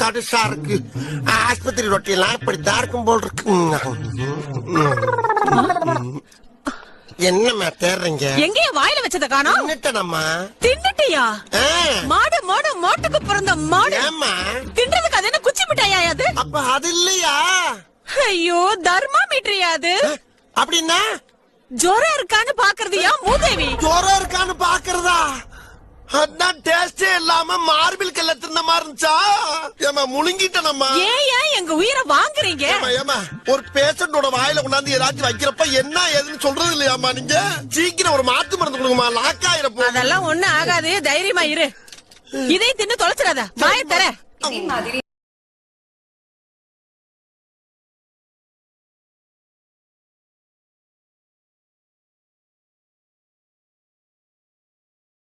கடுசா இருக்கு. ஆஸ்பத்திரி ரொட்டியெல்லாம் இப்படித்தான் இருக்கும் போல் இருக்கு. என்னம்மா தேடுறீங்க? எங்கேயும் வாயில வச்சத காணோம். தின்னுட்டேனம்மா. தின்னுட்டியா? மாடு மாடு மோட்டுக்கு பிறந்த மாடு. ஏம்மா தின்றதுக்கு அது என்ன குச்சி மிட்டாயா அது? அப்ப அது இல்லையா? ஐயோ தர்மாமீட்டரியா அது? அப்படின்னா ஜோரா இருக்கான்னு பாக்குறதுயா மூதேவி? ஜோரா இருக்கான்னு பாக்குறதா? அதான் டேஸ்டே இல்லாம மார்பிள் கல்ல தின்ன மாதிரி இருந்துச்சா? ஏமா முழுங்கிட்டனம்மா. ஏன் எங்க உயிரை வாங்குறீங்க? ஏமா ஒரு பேஷண்டோட வாயில கொண்டாந்து ஏதாச்சும் வைக்கிறப்ப என்ன ஏதுன்னு சொல்றது இல்லையாமா நீங்க? சீக்கிரம் ஒரு மாத்து மருந்து கொடுங்கம்மா, லாக் ஆயிரப்போ. அதெல்லாம் ஒண்ணு ஆகாது, தைரியமா இரு. இதை தின்னு தொலைச்சிடாத, வாயை தர.